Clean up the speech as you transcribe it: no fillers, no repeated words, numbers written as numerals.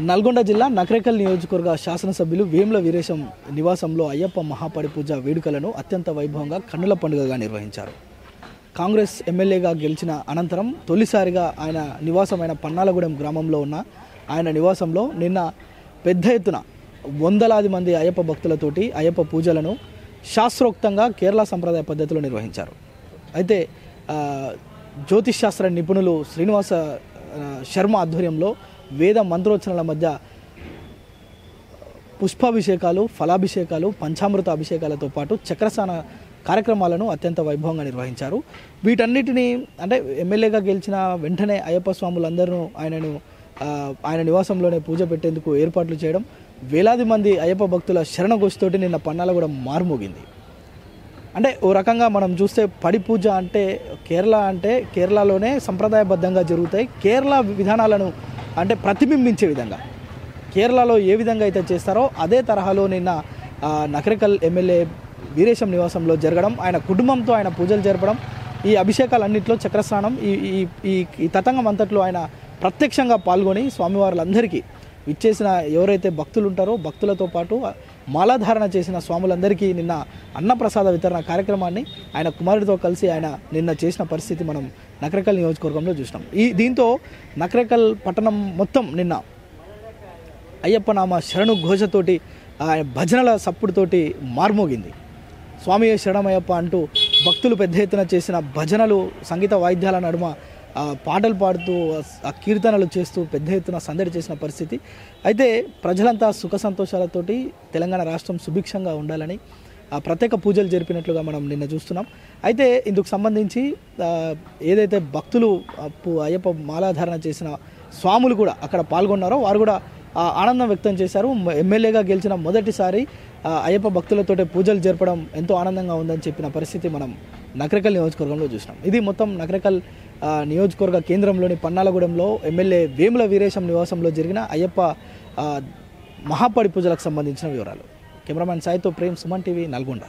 నల్గొండ జిల్లా నకరేకల్ నియోజకవర్గ శాసనసభ్యులు వేముల వీరేశం నివాసంలో అయ్యప్ప మహాపడి పూజ వేడుకలను అత్యంత వైభవంగా కన్నుల పండుగగా నిర్వహించారు. కాంగ్రెస్ ఎమ్మెల్యేగా గెలిచిన అనంతరం తొలిసారిగా ఆయన నివాసమైన పన్నాలగూడెం గ్రామంలో ఉన్న ఆయన నివాసంలో నిన్న పెద్ద ఎత్తున వందలాది మంది అయ్యప్ప భక్తులతోటి అయ్యప్ప పూజలను శాస్త్రోక్తంగా కేరళ సంప్రదాయ పద్ధతిలో నిర్వహించారు. అయితే జ్యోతిష్ శాస్త్ర నిపుణులు శ్రీనివాస శర్మ ఆధ్వర్యంలో వేద మంత్రోచ్చరణల మధ్య పుష్పాభిషేకాలు, ఫలాభిషేకాలు, పంచామృత అభిషేకాలతో పాటు చక్రస్నాన కార్యక్రమాలను అత్యంత వైభవంగా నిర్వహించారు. వీటన్నిటినీ అంటే ఎమ్మెల్యేగా గెలిచిన వెంటనే అయ్యప్ప స్వాములందరూ ఆయన నివాసంలోనే పూజ పెట్టేందుకు ఏర్పాట్లు చేయడం, వేలాది మంది అయ్యప్ప భక్తుల శరణఘోషతోటి నిన్న పన్నాల కూడా మారుమోగింది. అంటే ఓ రకంగా మనం చూస్తే పడి పూజ అంటే కేరళలోనే సంప్రదాయబద్ధంగా జరుగుతాయి. కేరళ విధానాలను అంటే ప్రతిబింబించే విధంగా కేరళలో ఏ విధంగా అయితే చేస్తారో అదే తరహాలో నిన్న నకరేకల్ ఎమ్మెల్యే వీరేశం నివాసంలో జరగడం, ఆయన కుటుంబంతో ఆయన పూజలు జరపడం, ఈ అభిషేకాలన్నింటిలో చక్రస్నానం ఈ తతంగం అంతట్లో ఆయన ప్రత్యక్షంగా పాల్గొని స్వామివారులందరికీ ఇచ్చేసిన ఎవరైతే భక్తులు ఉంటారో భక్తులతో పాటు మాలాధారణ చేసిన స్వాములందరికీ నిన్న అన్నప్రసాద వితరణ కార్యక్రమాన్ని ఆయన కుమారుడితో కలిసి ఆయన నిన్న చేసిన పరిస్థితి మనం నకరేకల్ నియోజకవర్గంలో చూసినాం. దీంతో నకరేకల్ పట్టణం మొత్తం నిన్న అయ్యప్ప నామ శరణు ఘోషతోటి భజనల సప్పుడుతోటి మార్మోగింది. స్వామి శరణమయ్యప్ప అంటూ భక్తులు పెద్ద ఎత్తున చేసిన భజనలు, సంగీత వాయిద్యాల నడుమ పాటలు పాడుతూ ఆ కీర్తనలు చేస్తూ పెద్ద ఎత్తున సందడి చేసిన పరిస్థితి. అయితే ప్రజలంతా సుఖ సంతోషాలతోటి తెలంగాణ రాష్ట్రం సుభిక్షంగా ఉండాలని ప్రత్యేక పూజలు జరిపినట్లుగా మనం నిన్న చూస్తున్నాం. అయితే ఇందుకు సంబంధించి ఏదైతే భక్తులు అయ్యప్ప మాలాధారణ చేసిన స్వాములు కూడా అక్కడ పాల్గొన్నారో వారు కూడా ఆనందం వ్యక్తం చేశారు. ఎమ్మెల్యేగా గెలిచిన మొదటిసారి అయ్యప్ప భక్తులతోటే పూజలు జరపడం ఎంతో ఆనందంగా ఉందని చెప్పిన పరిస్థితి మనం నకరేకల్ నియోజకవర్గంలో చూసినాం. ఇది మొత్తం నకరేకల్ నియోజకవర్గ కేంద్రంలోని పన్నాలగూడెంలో ఎమ్మెల్యే వేముల వీరేశం నివాసంలో జరిగిన అయ్యప్ప మహాపడి పూజలకు సంబంధించిన వివరాలు. కెమెరామెన్ సాయితో ప్రేమ్, సుమన్ టీవీ, నల్గొండ.